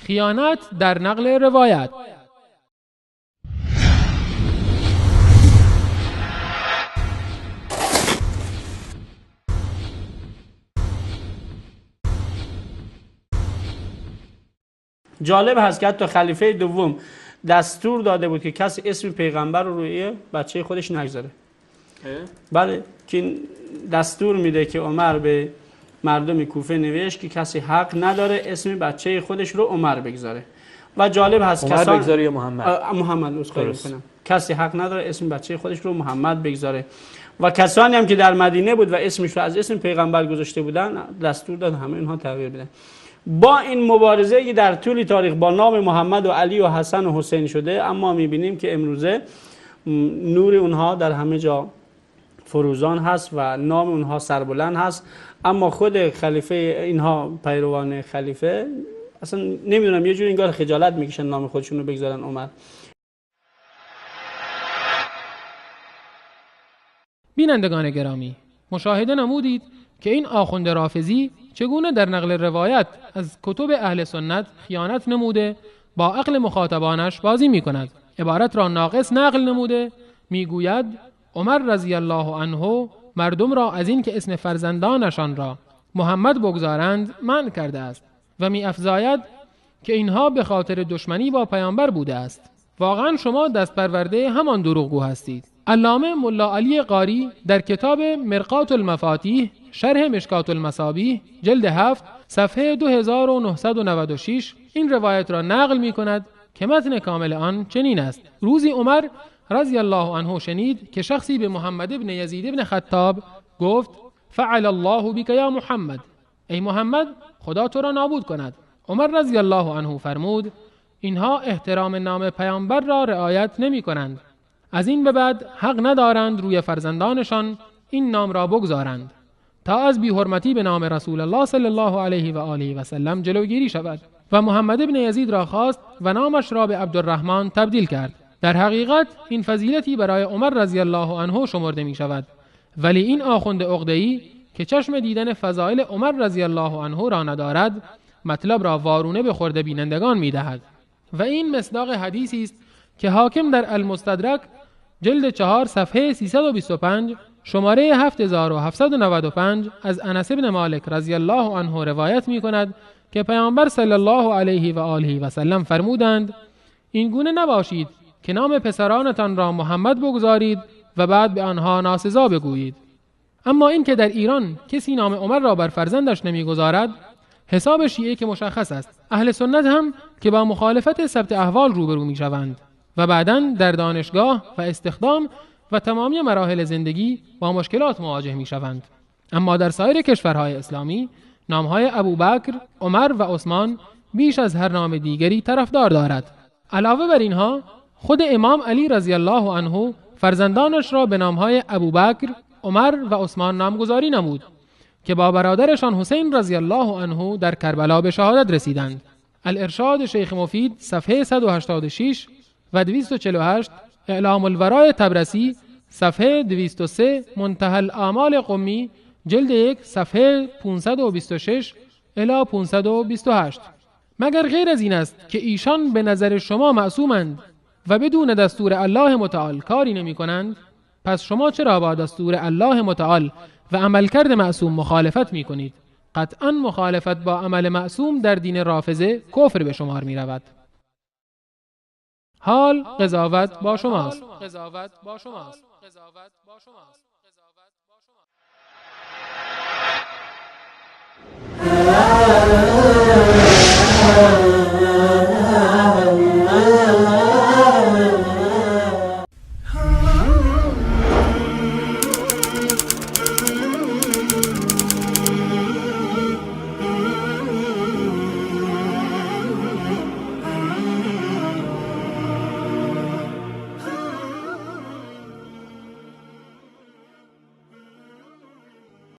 خیانت در نقل روایت. جالب هست که حتی خلیفه دوم دستور داده بود که کسی اسم پیغمبر رو روی بچه خودش نگذاره. بله، که دستور میده که عمر به مردم کوفه نوشت که کسی حق نداره اسم بچه خودش رو عمر بگذاره. و جالب هست عمر بگذاره یا محمد؟ محمد میکنم. کسی حق نداره اسم بچه خودش رو محمد بگذاره. و کسانی هم که در مدینه بود و اسمش رو از اسم پیغمبر گذاشته بودن دستور داد همه اینها تغییر بدن. با این مبارزه که در طول تاریخ با نام محمد و علی و حسن و حسین شده، اما میبینیم که امروزه نور اونها در همه جا فروزان هست و نام اونها سربلند هست، اما خود خلیفه اینها پیروان خلیفه اصلا نمیدونم یه جوری انگار خجالت میکشن نام خودشون رو بگذارن عمر. بینندگان گرامی، مشاهده نمودید که این آخوند رافضی چگونه در نقل روایت از کتب اهل سنت خیانت نموده، با عقل مخاطبانش بازی می کند. عبارت را ناقص نقل نموده، می گوید عمر رضی الله عنه مردم را از این که اسم فرزندانشان را محمد بگذارند منع کرده است و می افزاید که اینها به خاطر دشمنی با پیامبر بوده است. واقعا شما دست پرورده همان دروغگو هستید. علامه ملا علی قاری در کتاب مرقات المفاتیح شرح مشکات المصابیح جلد 7 صفحه 2996 این روایت را نقل می کند که متن کامل آن چنین است: روزی عمر رضی الله عنه شنید که شخصی به محمد ابن یزید ابن خطاب گفت فعل الله بک یا محمد، ای محمد خدا تو را نابود کند. عمر رضی الله عنه فرمود اینها احترام نام پیامبر را رعایت نمی کنند، از این به بعد حق ندارند روی فرزندانشان این نام را بگذارند تا از بی حرمتی به نام رسول الله صلی الله علیه و آله و سلم جلوگیری شود. و محمد ابن یزید را خواست و نامش را به عبدالرحمن تبدیل کرد. در حقیقت این فضیلتی برای عمر رضی الله عنه شمرده می شود، ولی این آخوند عقده‌ای که چشم دیدن فضائل عمر رضی الله عنه را ندارد، مطلب را وارونه به خورد بینندگان می دهد. و این مصداق حدیثی است که حاکم در المستدرک جلد 4 صفحه 325 شماره 7795 از انس بن مالک رضی الله عنه روایت می کند که پیامبر صلی الله علیه و آله و سلم فرمودند این گونه نباشید که نام پسرانتان را محمد بگذارید و بعد به آنها ناسزا بگویید. اما این که در ایران کسی نام عمر را بر فرزندش نمیگذارد حساب شیعه که مشخص است. اهل سنت هم که با مخالفت ثبت احوال روبرو می شوند و بعداً در دانشگاه و استخدام و تمامی مراحل زندگی با مشکلات مواجه می شوند. اما در سایر کشورهای اسلامی نامهای ابوبکر، عمر و عثمان بیش از هر نام دیگری طرفدار دارد. علاوه بر اینها خود امام علی رضی الله عنه فرزندانش را به نامهای ابوبکر، عمر و عثمان نامگذاری نمود که با برادرشان حسین رضی الله عنه در کربلا به شهادت رسیدند. الارشاد شیخ مفید صفحه 186 و 248، اعلام الورای طبرسی صفحه 203، منتهى الآمال قمی جلد 1 صفحه 526 الی 528. مگر غیر از این است که ایشان به نظر شما معصومند و بدون دستور الله متعال کاری نمی کنند؟ پس شما چرا با دستور الله متعال و عملکرد معصوم مخالفت می کنید؟ قطعا مخالفت با عمل معصوم در دین رافضه کفر به شمار می رود. حال قضاوت با شماست.